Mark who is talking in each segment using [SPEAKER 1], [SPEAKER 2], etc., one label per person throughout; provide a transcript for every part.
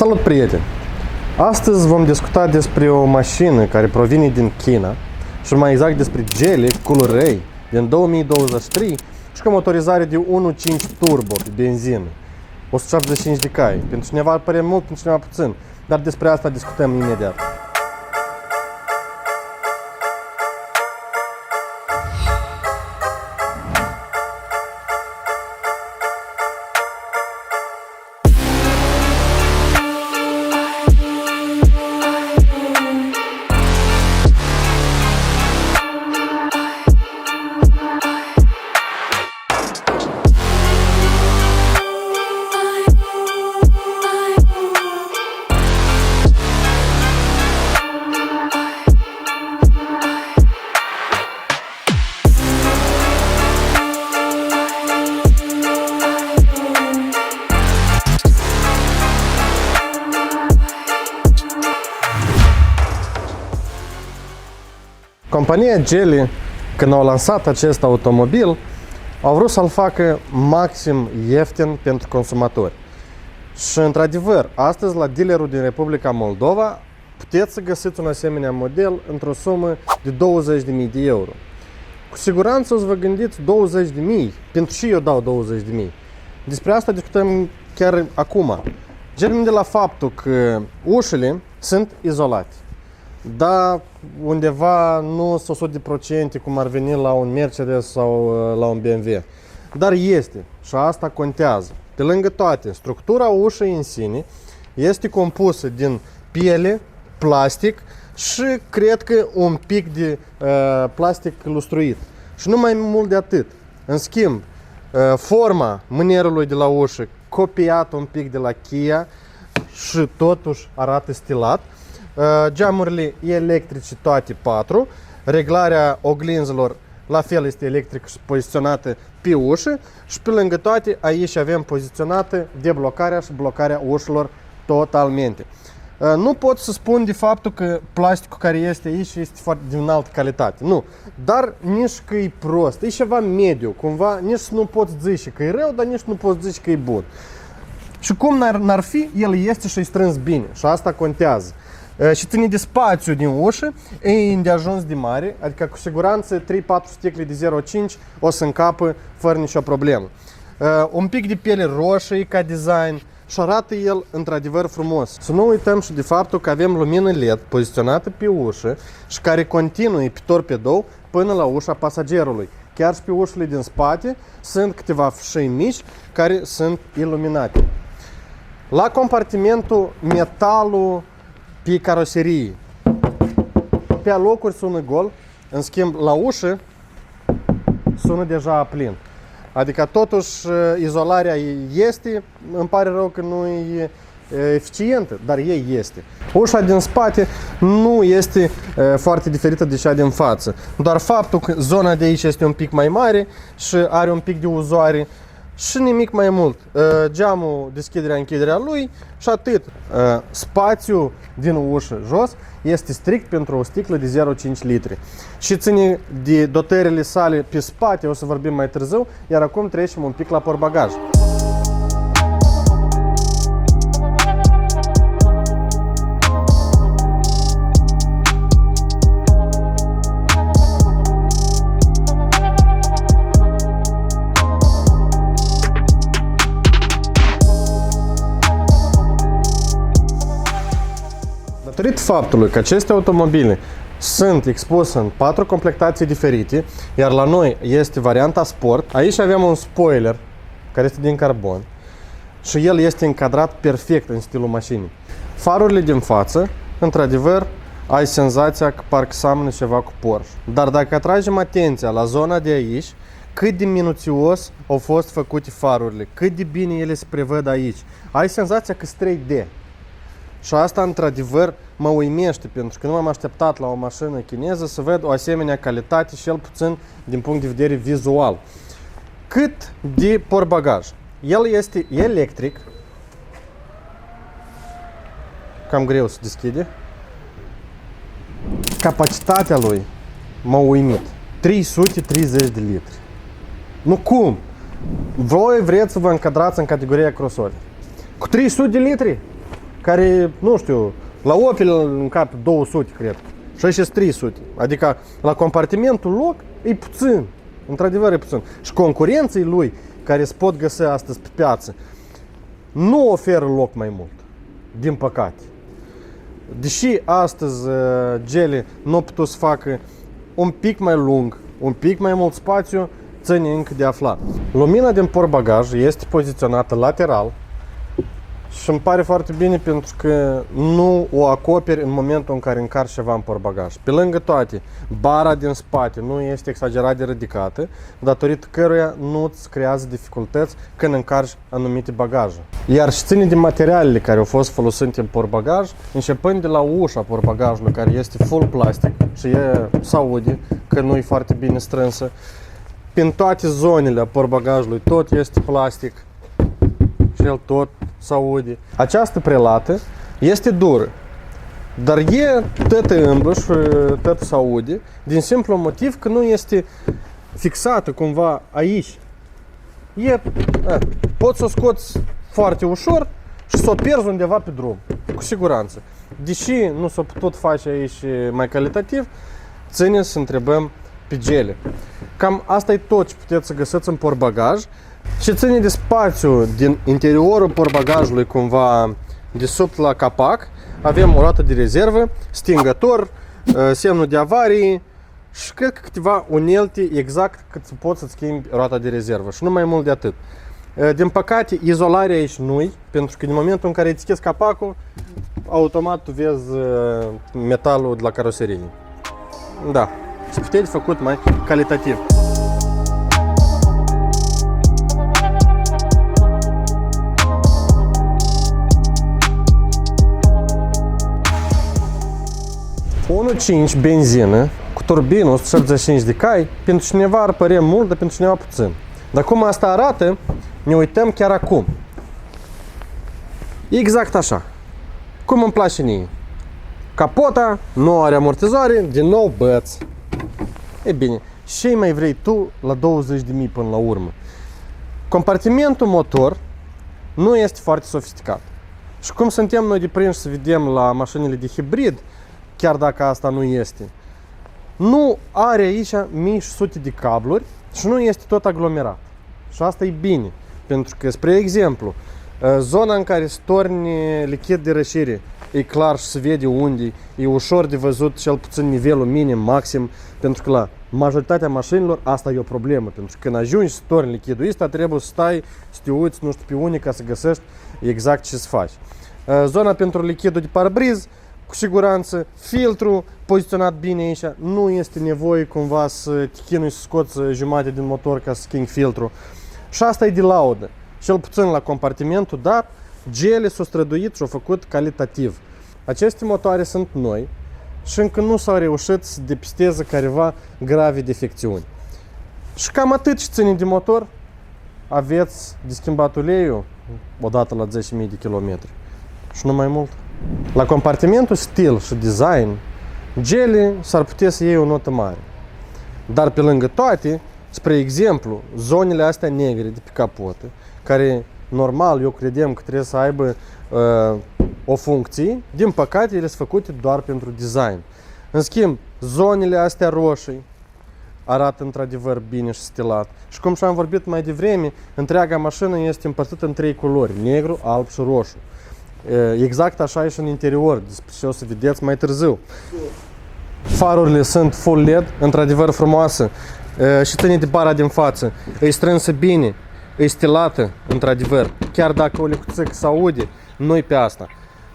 [SPEAKER 1] Salut, prieteni! Astăzi vom discuta despre o mașină care provine din China și mai exact despre Geely Coolray din 2023 și cu motorizare de 1.5 turbo pe benzină, 175 de cai. Pentru cineva pare mult, pentru cineva puțin, dar despre asta discutăm imediat. Compania Geely, când au lansat acest automobil, au vrut să-l facă maxim ieftin pentru consumatori. Și într-adevăr, astăzi la dealerul din Republica Moldova puteți să găsiți un asemenea model într-o sumă de 20.000 de euro. Cu siguranță o să vă gândiți 20.000, pentru și eu dau 20.000. Despre asta discutăm chiar acum. Pornim de la faptul că ușile sunt izolate. Da, undeva nu sunt 100% cum ar veni la un Mercedes sau la un BMW. Dar este și asta contează. Pe lângă toate, structura ușii în sine este compusă din piele, plastic și cred că un pic de plastic lustruit. Și nu mai mult de atât. În schimb, forma mânerului de la ușă copiat un pic de la Kia și totuși arată stilat. Geamurile electrice toate 4, reglarea oglinzilor la fel este electrică și poziționată pe ușă și pe lângă toate aici avem poziționată deblocarea și blocarea ușilor totalmente. Nu pot să spun de faptul că plasticul care este aici este foarte de înaltă calitate, nu, dar nici că e prost, e ceva mediu, cumva nici nu poți zice că e rău, dar nici nu poți zice că e bun. Și cum n-ar fi, el este și e strâns bine și asta contează. Și ține de spațiu din ușă, e îndeajuns de mare, adică cu siguranță 3-4 sticle de 0,5 o să încapă fără nicio problemă. Un pic de piele roșie ca design și arată el într-adevăr frumos. Să nu uităm și de faptul că avem lumină LED poziționată pe ușă și care continuă pe torpedou până la ușa pasagerului. Chiar și pe ușile din spate sunt câteva fâșii mici care sunt iluminate. La compartimentul metalul pe caroserie, pe locuri sună gol, în schimb la ușă sună deja plin. Adică totuși izolarea este, îmi pare rău că nu e eficientă, dar ei este. Ușa din spate nu este foarte diferită de cea din față, doar faptul că zona de aici este un pic mai mare și are un pic de uzoare și nimic mai mult. Geamul, deschiderea-închiderea lui și atât. Spațiul din ușă jos este strict pentru o sticlă de 0,5 litri. Și ține de dotările sale pe spate, o să vorbim mai târziu, iar acum trecem un pic la portbagaj. Datorită faptului că aceste automobile sunt expuse în 4 completații diferite, iar la noi este varianta Sport, aici avem un spoiler care este din carbon și el este încadrat perfect în stilul mașinii. Farurile din față, într-adevăr, ai senzația că parcă seamănă ceva cu Porsche. Dar dacă atragem atenția la zona de aici, cât de minuțios au fost făcute farurile, cât de bine ele se prevăd aici, ai senzația că sunt 3D. Și asta, într-adevăr, mă uimește, pentru că nu m-am așteptat la o mașină chineză să văd o asemenea calitate, cel puțin din punct de vedere vizual. Cât de portbagaj. El este electric, cam greu să deschide. Capacitatea lui m-a uimit. 330 de litri. Nu cum? Voi vreți să vă încadrați în categoria crossover. Cu 300 de litri? care, nu știu, la Opel în cap 200, cred, și aici 300. Adică la compartimentul loc e puțin, într-adevăr e puțin. Și concurenții lui, care se pot găsi astăzi pe piață, nu oferă loc mai mult, din păcate. Deși astăzi Geely nu a putut să facă un pic mai lung, un pic mai mult spațiu, ține încă de aflat. Lumina din portbagaj este poziționată lateral și îmi pare foarte bine pentru că nu o acoperi în momentul în care încarci ceva în portbagaj. Pe lângă toate, bara din spate nu este exagerat de ridicată, datorită căruia nu îți creează dificultăți când încarci anumite bagaje. Iar și ține de materialele care au fost folosite în portbagaj, începând de la ușa portbagajului, care este full plastic și e s-aude că nu e foarte bine strânsă. Prin toate zonele portbagajului tot este plastic și el tot s-aude. Această prelată este dură, dar e tot îmblă și tot s-aude din simplu motiv că nu este fixată cumva aici. Poți să o scoți foarte ușor și să o pierzi undeva pe drum, cu siguranță. Deși nu s-a putut face aici mai calitativ, ține să întrebăm pe Geely. Cam asta e tot ce puteți să găsiți în portbagaj și ține de spațiu din interiorul portbagajului, cumva de sub la capac. Avem o roată de rezervă, stingător, semnul de avarie și cred că câteva unelte exact cât poți să-ți schimbi roata de rezervă și nu mai mult de atât. Din păcate, izolarea aici nu-i, pentru că din momentul în care îi deschizi capacul, automat tu vezi metalul de la caroserie. Da, și puteți făcut mai calitativ. .5 benzină cu turbină 175 de cai, pentru cineva ar părea mult, dar pentru cineva puțin. Dar cum asta arată, ne uităm chiar acum. Exact așa. Cum îmi place mie. Capota, nu are amortizoare, din nou băț. E bine, ce mai vrei tu la 20.000 până la urmă? Compartimentul motor nu este foarte sofisticat. Și cum suntem noi deprinși să vedem la mașinile de hibrid, chiar dacă asta nu este, nu are aici mii și sute de cabluri și nu este tot aglomerat. Și asta e bine, pentru că, spre exemplu, zona în care se torni lichid de răcire e clar și se vede unde, e ușor de văzut cel puțin nivelul minim, maxim, pentru că la majoritatea mașinilor asta e o problemă, pentru că când ajungi să torni lichidul ăsta, trebuie să stai, să te uiți, nu știu, pe unde ca să găsești exact ce să faci. Zona pentru lichidul de parbriz, cu siguranță, filtrul poziționat bine aici, nu este nevoie cumva să te chinui să scoți jumătate din motor ca să schimbi filtrul. Și asta e de laudă. Cel puțin la compartimentul, dar Geely s-a străduit și a făcut calitativ. Aceste motoare sunt noi și încă nu s-au reușit să depisteze careva grave defecțiuni. Și cam atât ce ține de motor. Aveți de schimbat uleiul odată la 10.000 de kilometri. Și nu mai mult. La compartimentul stil și design, Geely s-ar putea să iei o notă mare. Dar pe lângă toate, spre exemplu, zonele astea negre de pe capotă, care normal eu credem că trebuie să aibă o funcție, din păcate ele sunt făcute doar pentru design. În schimb, zonele astea roșii arată într-adevăr bine și stilat. Și cum și-am vorbit mai devreme, întreaga mașină este împărțită în 3 culori, negru, alb și roșu. Exact așa e și în interior, despre ce o să vedeți mai târziu. Farurile sunt full LED, într-adevăr frumoasă, și ține de bara din față. E strânsă bine, e stilată, într-adevăr. Chiar dacă o lecuțică s-aude, nu-i pe asta.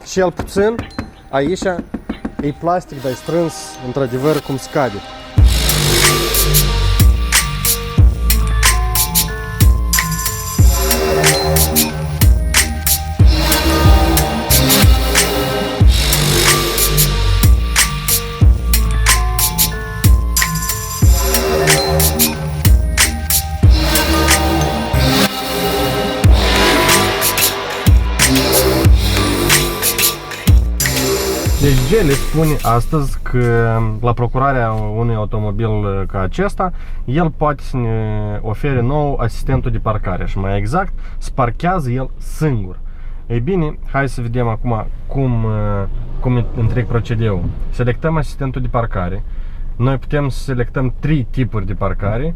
[SPEAKER 1] Cel puțin, aici e plastic, dar e strâns, într-adevăr, cum scade. Deci Geely spune astăzi că la procurarea unui automobil ca acesta, el poate să ne ofere nou asistentul de parcare și mai exact, se parchează el singur. Ei bine, hai să vedem acum cum întreg procedeul. Selectăm asistentul de parcare. Noi putem să selectăm 3 tipuri de parcare.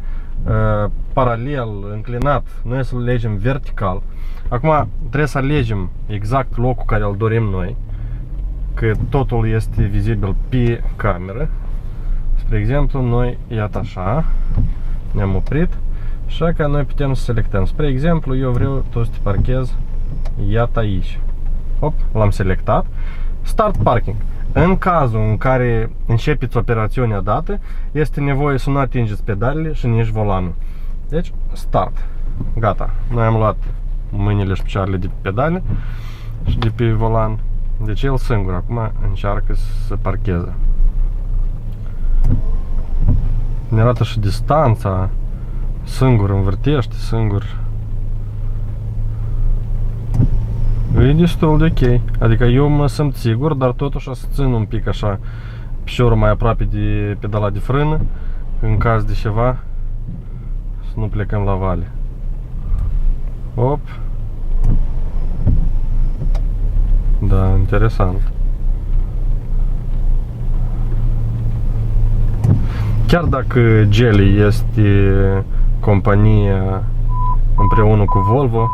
[SPEAKER 1] Paralel, înclinat, noi să-l alegem vertical. Acum trebuie să alegem exact locul care îl dorim noi, că totul este vizibil pe cameră. Spre exemplu, noi, iată așa, ne-am oprit, așa că noi putem să selectăm. Spre exemplu, eu vreau tot să te parchez, iată aici. Hop, l-am selectat. Start parking. În cazul în care începeți operațiunea dată, este nevoie să nu atingeți pedalele și nici volanul. Deci, start. Gata. Noi am luat mâinile și picioarele de pe pedale și de pe volan. Deci el singur acum încearcă să parcheze. Ne arată și distanța. Singur învârtește, singur. E destul de ok. Adică eu mă simt sigur, dar totuși o să țin un pic așa piciorul mai aproape de pedala de frână, în caz de ceva, să nu plecăm la vale. Hop. Da, interesant. Chiar dacă Geely este compania împreună cu Volvo,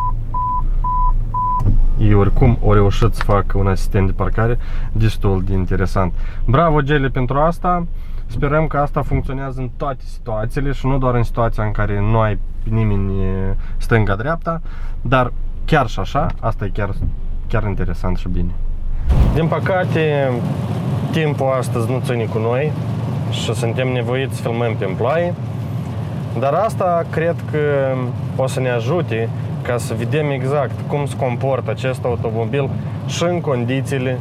[SPEAKER 1] ei oricum au reușit să facă un asistent de parcare destul de interesant. Bravo Geely pentru asta. Sperăm că asta funcționează în toate situațiile și nu doar în situația în care nu ai nimeni stânga-dreapta, dar chiar și așa, asta e chiar interesant și bine. Din păcate, timpul astăzi nu ține cu noi și suntem nevoiți să filmăm pe ploaie, dar asta cred că o să ne ajute ca să vedem exact cum se comportă acest automobil și în condițiile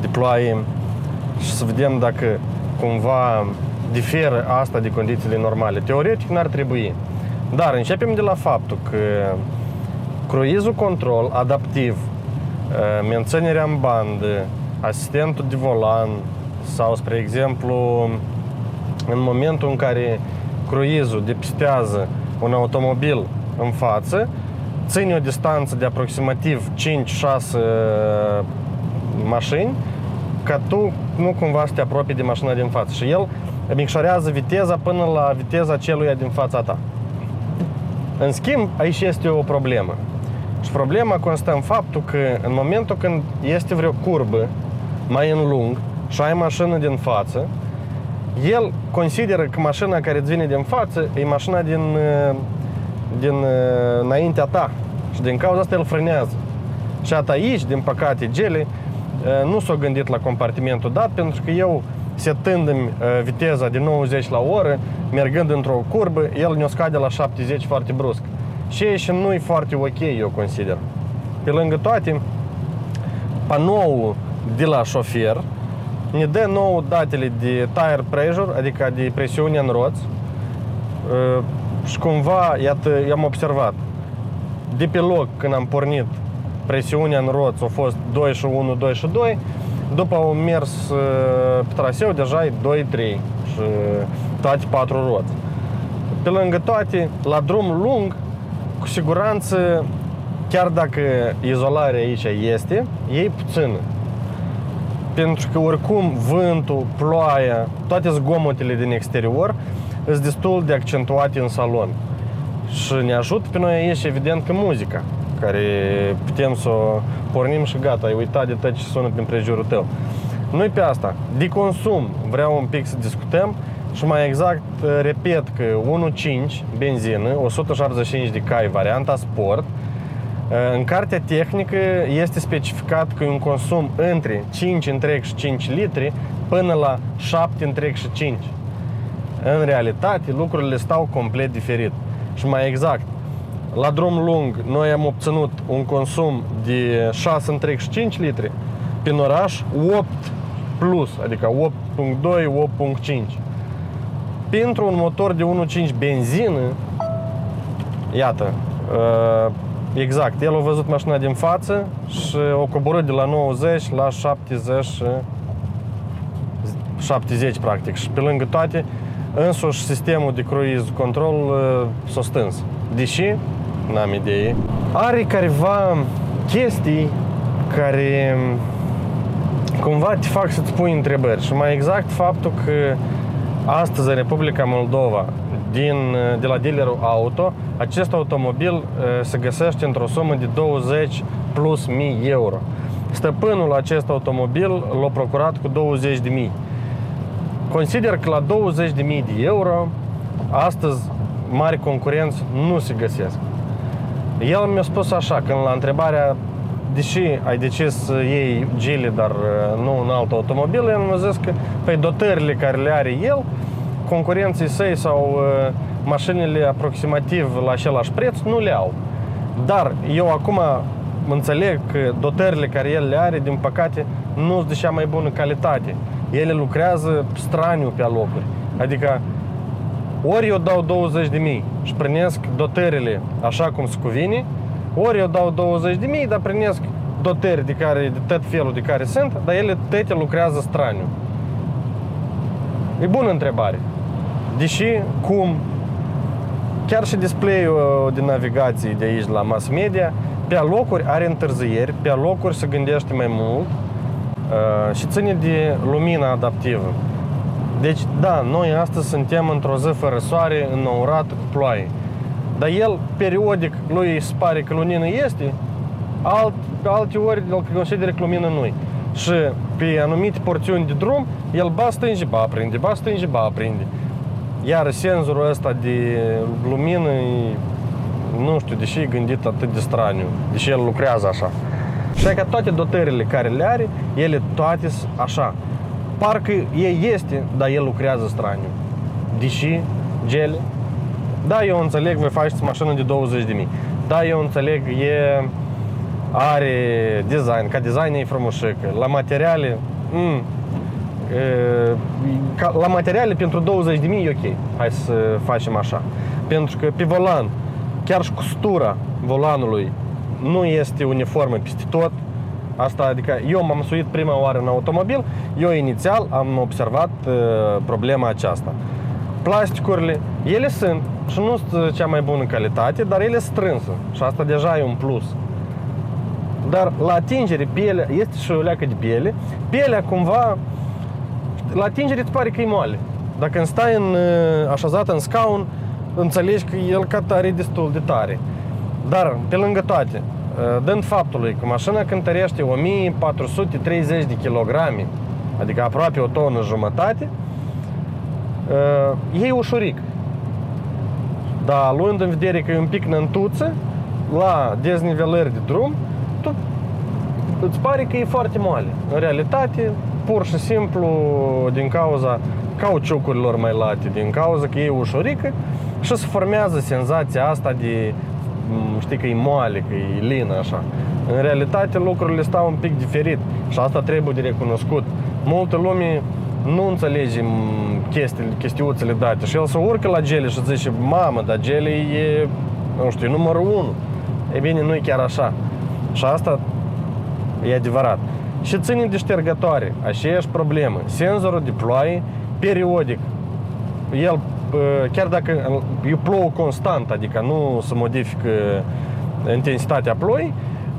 [SPEAKER 1] de ploaie și să vedem dacă cumva diferă asta de condițiile normale. Teoretic n-ar trebui, dar începem de la faptul că cruise control adaptiv, menținerea în bandă, asistentul de volan sau, spre exemplu, în momentul în care cruise-ul depistează un automobil în față, ține o distanță de aproximativ 5-6 mașini, ca tu nu cumva să te apropii de mașina din față și el micșorează viteza până la viteza celuia din fața ta. În schimb, aici este o problemă. Și problema constă în faptul că în momentul când este vreo curbă mai în lung și ai mașină din față, el consideră că mașina care îți vine din față e mașina din înaintea ta și din cauza asta el frânează. Și aici, din păcate, Geely nu s-a gândit la compartimentul dat, pentru că eu, setându-mi viteza de 90 la oră, mergând într-o curbă, el ne-o scade la 70 foarte brusc. Și nu e foarte ok, eu consider. Pe lângă toate, panoul de la șofer ne dă nouă datele de tire pressure, adică de presiune în roți. Și cumva, iată, i-am observat. De pe loc, când am pornit, presiunea în roți a fost 2 și 1, 2 și 2. După au mers pe traseu, deja e 2, 3 și toate 4 roți. Pe lângă toate, la drum lung, cu siguranță, chiar dacă izolarea aici este, e puțină. Pentru că oricum vântul, ploaia, toate zgomotele din exterior sunt destul de accentuate în salon. Și ne ajută pe noi aici, evident, că muzica, care putem să o pornim și gata, ai uitat de tot ce sună prin prejurul tău. Nu-i pe asta. De consum vreau un pic să discutăm și mai exact repet că 1.5 benzină, 145 de cai, varianta Sport, în cartea tehnică este specificat că e un consum între 5 întreg și 5 litri până la 7 întreg și 5. În realitate, lucrurile stau complet diferit. Și mai exact, la drum lung, noi am obținut un consum de 6 întreg și 5 litri, prin oraș 8 plus, adică 8.2, 8.5. Pentru un motor de 1.5 benzină, iată, exact, el a văzut mașina din față și a coborât de la 90 la 70 practic. Și pe lângă toate, însuși sistemul de cruise control s-a stâns. Deși, n-am idee, are careva chestii care cumva te fac să-ți pui întrebări. Și mai exact faptul că astăzi în Republica Moldova, de la dealerul auto, acest automobil se găsește într-o sumă de 20 plus mii euro. Stăpânul acest automobil l-a procurat cu 20.000. Consider că la 20.000 de euro astăzi mari concurenți nu se găsesc. El mi-a spus așa, când la întrebarea deși ai decis să iei Geely, dar nu un alt automobil, el mi-a zis că pe dotările care le are el, concurenții săi sau mașinile aproximativ la același preț nu le au. Dar eu acum înțeleg că dotările care el le are, din păcate, nu sunt de cea mai bună calitate. Ele lucrează straniu pe alocuri. Adică ori eu dau 20.000 și primesc dotările așa cum se cuvine, ori eu dau 20.000, dar primesc dotări de tot felul de care sunt, dar ele toate lucrează straniu. E bună întrebare. Deși, cum, chiar și display-ul de navigație de aici la mass media, pe alocuri are întârzieri, pe alocuri se gândește mai mult și ține de lumina adaptivă. Deci, da, noi astăzi suntem într-o zi fără soare, înnourat, cu ploaie. Dar el, periodic, lui se pare că lumină este, alte ori el consideră că lumină nu-i. Și pe anumite porțiuni de drum, el ba stânge, ba aprinde, ba stânge, ba aprinde. Iar senzorul ăsta de lumină, nu știu, deși e gândit atât de straniu, deși el lucrează așa. Și că toate dotările care le are, ele toate sunt așa. Parcă ei este, dar el lucrează straniu. Deși, Geely, da, eu înțeleg, voi faceți mașină de 20.000. Da, eu înțeleg, are design, ca design e frumușică. La materiale, la materiale pentru 20.000 e ok. Hai să facem așa. Pentru că pe volan, chiar și costura volanului nu este uniformă peste tot. Asta, adică eu m-am suit prima oară în automobil, eu inițial am observat problema aceasta. Plasticurile, ele sunt și nu sunt cea mai bună calitate, dar ele strânsă și asta deja e un plus. Dar la atingere, pielea, este și o leacă de piele, pielea cumva, la atingere îți pare că e moale. Dacă îmi stai așezat în scaun, înțelegi că el cântărește destul de tare. Dar, pe lângă toate, dând faptului că mașina cântărește 1430 de kilograme, adică aproape o tonă jumătate, e ușuric. Dar luând în vedere că e un pic năntuță, la deznivelări de drum, îți pare că e foarte moale. În realitate, pur și simplu, din cauza cauciucurilor mai late, din cauza că e ușurică și se formează senzația asta de, știi, că e moale, că e lină, așa. În realitate, lucrurile stau un pic diferit și asta trebuie de recunoscut. Multă lume nu înțelege chestiuțele date și el se urcă la Geely și zice, mamă, dar Geely e, nu știu, numărul 1. E bine, nu e chiar așa. Și asta e adevărat. Și ține de ștergătoare, aceeași problemă. Senzorul de ploaie, periodic, el, chiar dacă e plouă constant, adică nu se modifică intensitatea ploii,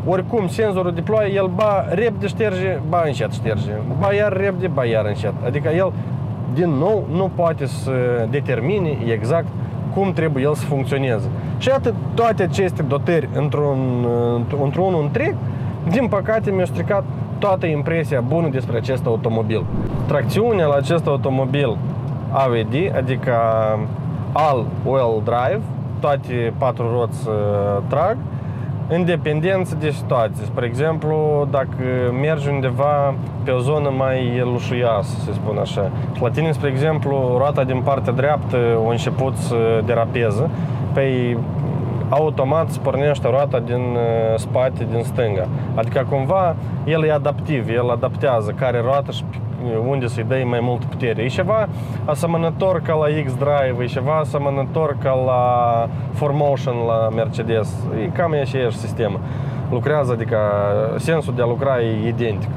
[SPEAKER 1] oricum senzorul de ploaie, el ba repede șterge, ba încet șterge, ba iar repede, ba iar încet. Adică el, din nou, nu poate să determine exact cum trebuie el să funcționeze. Și atât toate aceste dotări într-un întreg, din păcate mi-a stricat toată impresia bună despre acest automobil. Tracțiunea la acest automobil AVD, adică all-wheel drive, toate patru roți trag, în dependență de situație. Spre exemplu, dacă mergi undeva pe o zonă mai lușuioasă, să spun așa, și la tine, spre exemplu, roata din partea dreaptă a început să derapeze, pe automat se pornește roata din spate, din stânga. Adică cumva el e adaptiv, el adaptează care roată și unde să-i dai mai mult putere. E ceva asemănător ca la X-Drive, e ceva asemănător ca la 4Motion la Mercedes. E cam aceeași sistemă. Lucrează, adică sensul de a lucra e identic.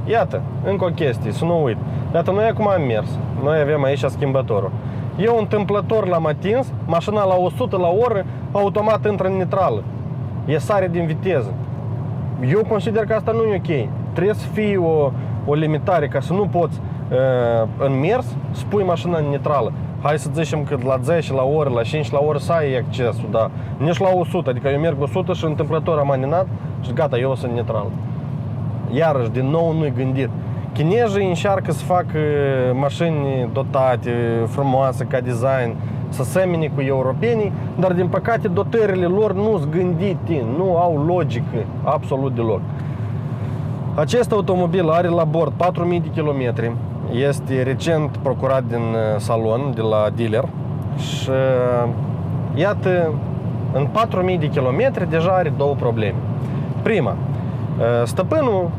[SPEAKER 1] Iată, încă o chestie, să nu uit. Iată, noi acum am mers. Noi avem aici schimbătorul. Eu întâmplător l-am atins, mașina la 100 la oră, automat intră în neutrală. E sare din viteză. Eu consider că asta nu e ok. Trebuie să fie o limitare, ca să nu poți în mers să pui mașina în neutrală. Hai să zicem că la 10 la oră, la 5 la oră să ai accesul, dar nici la 100, adică eu merg 100 și întâmplător am aninat și gata, eu sunt neutral. Iarăși, din nou nu-i gândit. Chinezii încearcă să facă mașini dotate, frumoase ca design, să semene cu europenii, dar din păcate dotările lor nu sunt gândite, nu au logică absolut deloc. Acest automobil are la bord 4000 de kilometri, este recent procurat din salon, de la dealer și iată, în 4000 de kilometri deja are două probleme. Prima, stăpânul,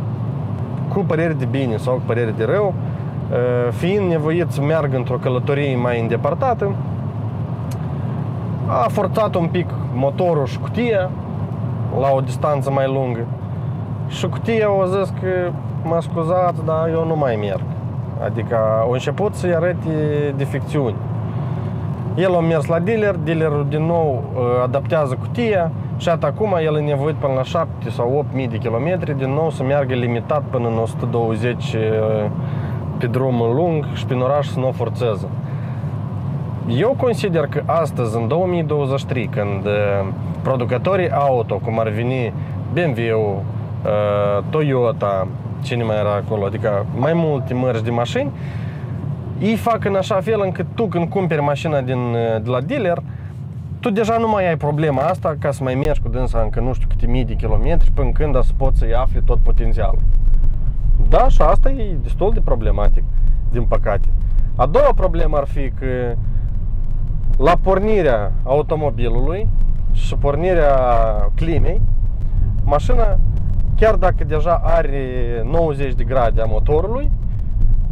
[SPEAKER 1] cu părere de bine sau cu părere de rău, fiind nevoit să meargă într-o călătorie mai îndepărtată, a forțat un pic motorul și cutia la o distanță mai lungă și cutia a zis că mă scuzați, dar eu nu mai merg. Adică a început să-i arăte defecțiuni. El a mers la dealer, dealerul din nou adaptează cutia și acum el e nevoit până la 7 sau 8000 de kilometri din nou să meargă limitat până în 120 pe drumul lung și prin oraș să nu o forțeze. Eu consider că astăzi, în 2023, când producătorii auto, cum ar veni BMW, Toyota, cine mai era acolo, adică mai multe mărci de mașini, ei fac în așa fel încât tu când cumperi mașina de la dealer, tu deja nu mai ai problema asta ca să mai mergi cu dânsa încă nu știu câte mii de kilometri până când să poți să-i afli tot potențialul. Da, și asta e destul de problematic, din păcate. A doua problemă ar fi că la pornirea automobilului și pornirea climei, mașina, chiar dacă deja are 90 de grade a motorului,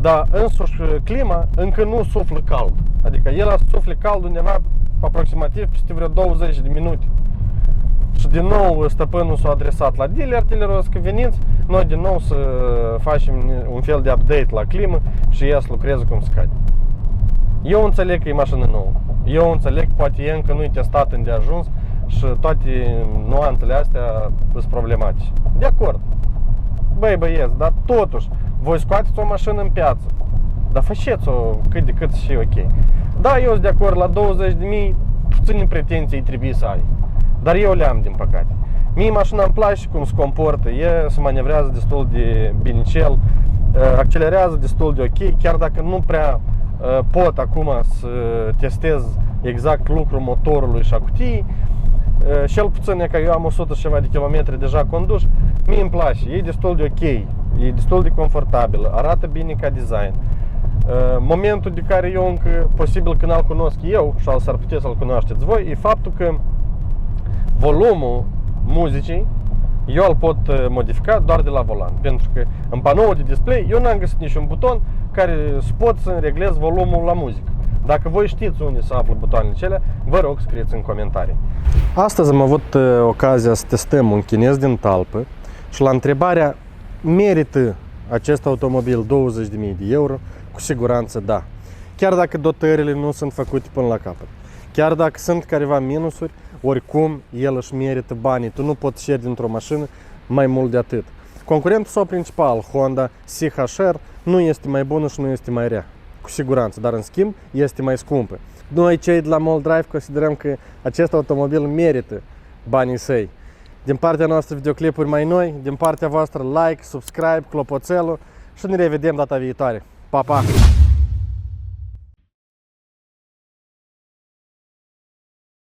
[SPEAKER 1] dar însuși clima încă nu suflă cald. Adică el suflă cald undeva aproximativ peste vreo 20 de minute. Și din nou stăpânul s-a adresat la dealer, dealerul a zis că veniți, noi din nou să facem un fel de update la climă și ea să lucreze cum se cade. Eu înțeleg că e mașină nouă. Eu înțeleg că poate e încă nu-i testat îndeajuns și toate nuanțele astea sunt problematice. De acord. Băi băieți, dar totuși, voi scoateți o mașină în piață, dar faceți-o cât de cât și ok. Da, eu sunt de acord, la 20.000 puține pretenții trebuie să ai. Dar eu le am, din păcate. Mie mașina îmi place cum se comportă, se manevrează destul de binicel, accelerează destul de ok, chiar dacă nu prea pot acum să testez exact lucrul motorului și a cutiei. Cel puțin e că eu am 100 și ceva de kilometri deja condus, mie îmi place, e destul de ok, e destul de confortabil, arată bine ca design. Momentul de care eu încă posibil că n-l cunosc eu și s-ar putea să-l cunoașteți voi, e faptul că volumul muzicii eu îl pot modifica doar de la volan, pentru că în panoul de display eu n-am găsit niciun buton care pot să reglez volumul la muzică. Dacă voi știți unde se află butoanele cele, vă rog scrieți în comentarii. Astăzi am avut ocazia să testăm un chinez din talpă și la întrebarea merită acest automobil 20.000 de euro, cu siguranță da. Chiar dacă dotările nu sunt făcute până la capăt. Chiar dacă sunt careva minusuri, oricum el își merită banii. Tu nu poți ceri dintr-o mașină mai mult de atât. Concurentul său principal, Honda CHR, nu este mai bună și nu este mai rea. Cu siguranță, dar în schimb este mai scumpă. Noi cei de la Moldrive considerăm că acest automobil merită banii săi. Din partea noastră videoclipuri mai noi, din partea voastră like, subscribe, clopoțelul și ne revedem data viitoare. Pa, pa!